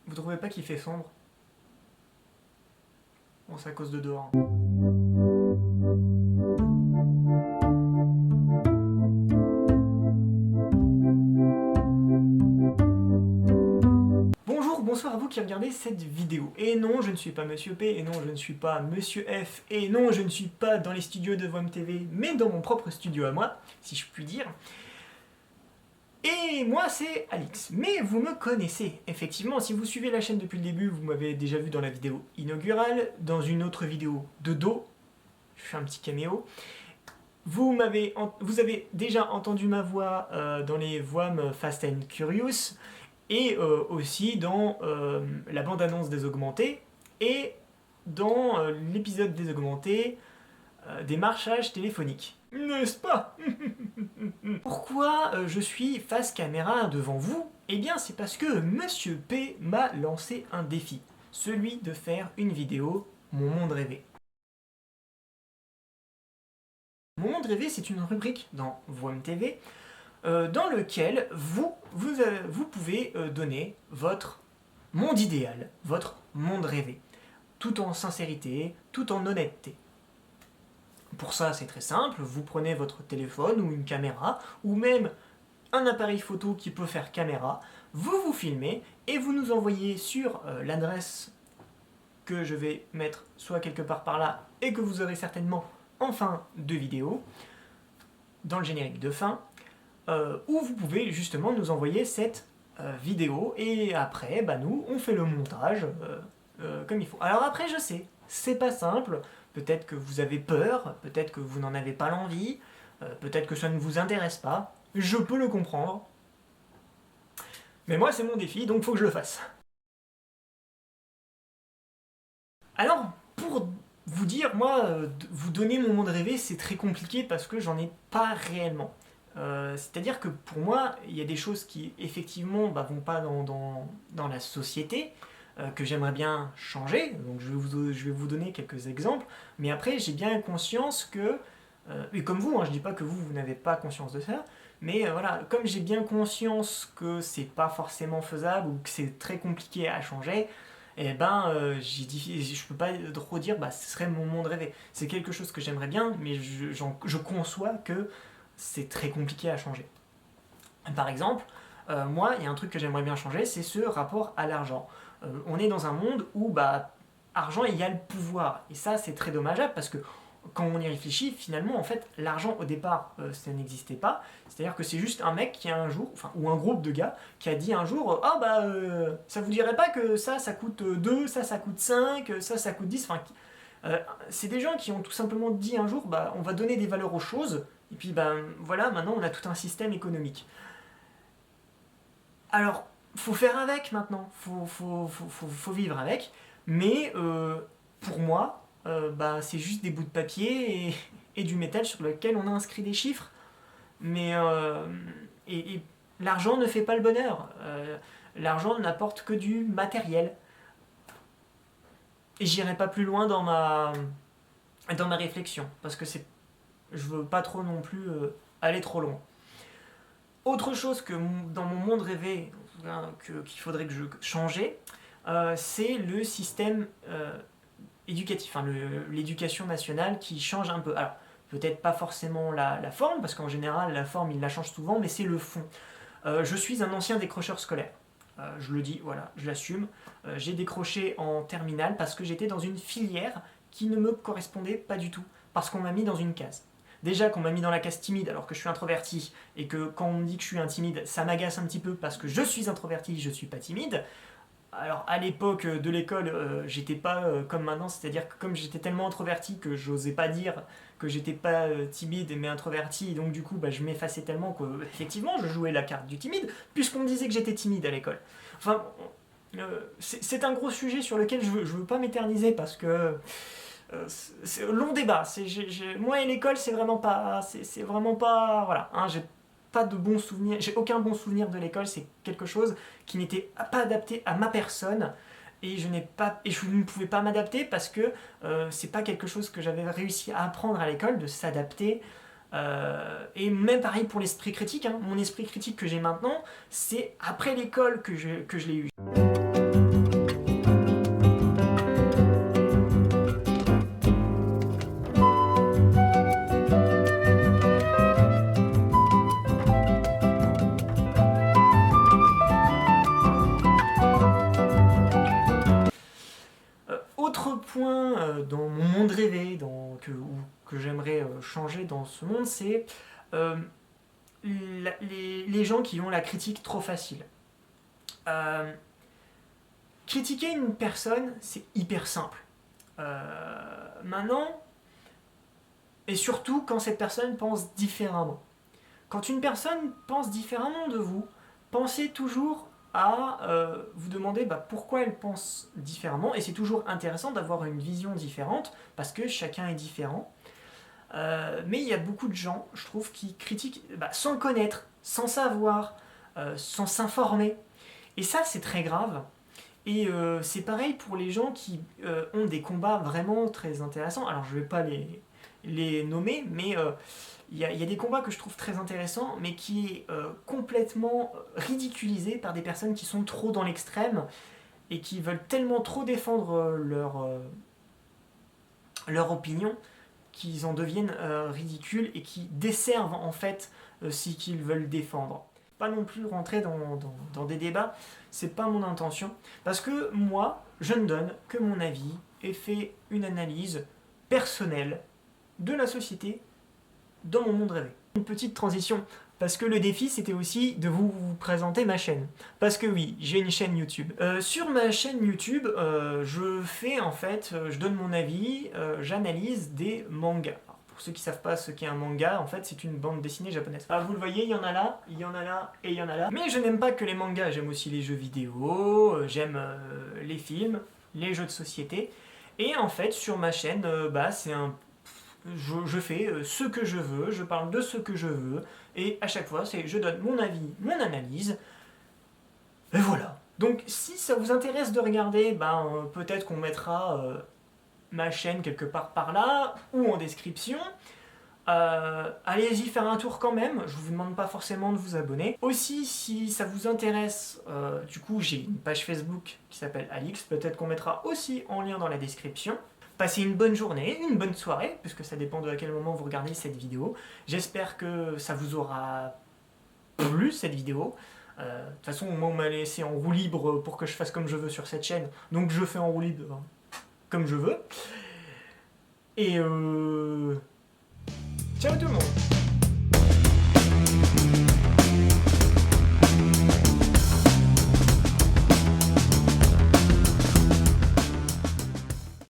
Vous trouvez pas qu'il fait sombre? Bon, c'est à cause de dehors. Bonjour, bonsoir à vous qui regardez cette vidéo. Et non, je ne suis pas Monsieur P, et non, je ne suis pas Monsieur F, et non, je ne suis pas dans les studios de VOM TV, mais dans mon propre studio à moi, si je puis dire. Et moi, c'est Alix. Mais vous me connaissez. Effectivement, si vous suivez la chaîne depuis le début, vous m'avez déjà vu dans la vidéo inaugurale, dans une autre vidéo de dos. Je fais un petit caméo. Vous avez déjà entendu ma voix dans les VOM Fast and Curious, et aussi dans la bande-annonce des Augmentés, et dans l'épisode des Augmentés des marchages téléphoniques. N'est-ce pas? Pourquoi je suis face caméra devant vous? Eh bien c'est parce que Monsieur P m'a lancé un défi, celui de faire une vidéo Mon Monde Rêvé. Mon Monde Rêvé, c'est une rubrique dans VOM TV dans lequel vous pouvez donner votre monde idéal, votre monde rêvé, tout en sincérité, tout en honnêteté. Pour ça, c'est très simple, vous prenez votre téléphone ou une caméra, ou même un appareil photo qui peut faire caméra, vous vous filmez et vous nous envoyez sur l'adresse que je vais mettre soit quelque part par là et que vous aurez certainement en fin de vidéo, dans le générique de fin, où vous pouvez justement nous envoyer cette vidéo et après, bah, nous, on fait le montage comme il faut. Alors après, je sais, c'est pas simple, peut-être que vous avez peur, peut-être que vous n'en avez pas l'envie, peut-être que ça ne vous intéresse pas, je peux le comprendre. Mais moi, c'est mon défi, donc faut que je le fasse. Alors, pour vous dire, moi, vous donner mon monde rêvé, c'est très compliqué parce que j'en ai pas réellement. C'est-à-dire que pour moi, il y a des choses qui effectivement vont pas dans la société, que j'aimerais bien changer, donc je vais vous donner quelques exemples, mais après j'ai bien conscience que, et comme vous, hein, je dis pas que vous n'avez pas conscience de ça, mais voilà, comme j'ai bien conscience que c'est pas forcément faisable ou que c'est très compliqué à changer, et ben je peux pas trop dire bah ce serait mon monde rêvé. C'est quelque chose que j'aimerais bien, mais je conçois que c'est très compliqué à changer. Par exemple, moi, il y a un truc que j'aimerais bien changer, c'est ce rapport à l'argent. On est dans un monde où bah, argent égale pouvoir. Et ça, c'est très dommageable parce que quand on y réfléchit, finalement, en fait, l'argent au départ, ça n'existait pas. C'est-à-dire que c'est juste un mec qui a un jour, enfin, ou un groupe de gars, qui a dit un jour ah bah, ça vous dirait pas que ça coûte 2, ça coûte 5, ça coûte 10. Enfin, c'est des gens qui ont tout simplement dit un jour bah, on va donner des valeurs aux choses, et puis ben voilà, maintenant on a tout un système économique. Alors, faut faire avec maintenant, faut vivre avec, mais pour moi, bah, c'est juste des bouts de papier et du métal sur lequel on a inscrit des chiffres. Mais et l'argent ne fait pas le bonheur. L'argent n'apporte que du matériel. Et j'irai pas plus loin dans ma réflexion, parce que je veux pas trop non plus aller trop loin. Autre chose que dans mon monde rêvé, qu'il faudrait que je changeais, c'est le système éducatif, enfin l'éducation nationale qui change un peu. Alors, peut-être pas forcément la forme, parce qu'en général, la forme, il la change souvent, mais c'est le fond. Je suis un ancien décrocheur scolaire. Je le dis, voilà, je l'assume. J'ai décroché en terminale parce que j'étais dans une filière qui ne me correspondait pas du tout, parce qu'on m'a mis dans une case. Déjà qu'on m'a mis dans la case timide alors que je suis introverti, et que quand on me dit que je suis un timide, ça m'agace un petit peu parce que je suis introverti, je suis pas timide. Alors à l'époque de l'école, j'étais pas comme maintenant, c'est-à-dire que comme j'étais tellement introverti que j'osais pas dire que j'étais pas timide mais introverti, et donc du coup bah, je m'effaçais tellement que effectivement je jouais la carte du timide, puisqu'on me disait que j'étais timide à l'école. Enfin, c'est un gros sujet sur lequel je veux pas m'éterniser parce que c'est un long débat. Moi et l'école, c'est vraiment pas, voilà. Hein, j'ai pas de bons souvenirs, j'ai aucun bon souvenir de l'école. C'est quelque chose qui n'était pas adapté à ma personne. Et je ne pouvais pas m'adapter parce que c'est pas quelque chose que j'avais réussi à apprendre à l'école, de s'adapter. Et même pareil pour l'esprit critique. Hein. Mon esprit critique que j'ai maintenant, c'est après l'école que je l'ai eu. dans mon monde rêvé, que j'aimerais changer dans ce monde, c'est les gens qui ont la critique trop facile. Critiquer une personne, c'est hyper simple. Maintenant, et surtout quand cette personne pense différemment. Quand une personne pense différemment de vous, pensez toujours à vous demander pourquoi elle pense différemment, et c'est toujours intéressant d'avoir une vision différente, parce que chacun est différent. Mais il y a beaucoup de gens, je trouve, qui critiquent sans connaître, sans savoir, sans s'informer. Et ça, c'est très grave. Et c'est pareil pour les gens qui ont des combats vraiment très intéressants. Alors, je ne vais pas les nommer, mais il y a des combats que je trouve très intéressants, mais qui est complètement ridiculisé par des personnes qui sont trop dans l'extrême et qui veulent tellement trop défendre leur opinion qu'ils en deviennent ridicules et qui desservent en fait ce qu'ils veulent défendre. Pas non plus rentrer dans des débats, c'est pas mon intention, parce que moi, je ne donne que mon avis et fais une analyse personnelle de la société dans mon monde rêvé. Une petite transition, parce que le défi c'était aussi de vous présenter ma chaîne. Parce que oui, j'ai une chaîne YouTube. Sur ma chaîne YouTube, je fais en fait, je donne mon avis, j'analyse des mangas. Alors, pour ceux qui savent pas ce qu'est un manga, en fait c'est une bande dessinée japonaise. Ah, vous le voyez, il y en a là, il y en a là et il y en a là. Mais je n'aime pas que les mangas, j'aime aussi les jeux vidéo, j'aime les films, les jeux de société. Et en fait sur ma chaîne, c'est un... Je fais ce que je veux, je parle de ce que je veux, et à chaque fois, je donne mon avis, mon analyse, et voilà. Donc si ça vous intéresse de regarder, peut-être qu'on mettra ma chaîne quelque part par là, ou en description. Allez-y faire un tour quand même, je vous demande pas forcément de vous abonner. Aussi, si ça vous intéresse, du coup j'ai une page Facebook qui s'appelle Alix, peut-être qu'on mettra aussi en lien dans la description. Passez une bonne journée, une bonne soirée, puisque ça dépend de à quel moment vous regardez cette vidéo. J'espère que ça vous aura plu, cette vidéo. De toute façon, moi, on m'a laissé en roue libre pour que je fasse comme je veux sur cette chaîne. Donc je fais en roue libre comme je veux. Et ciao tout le monde!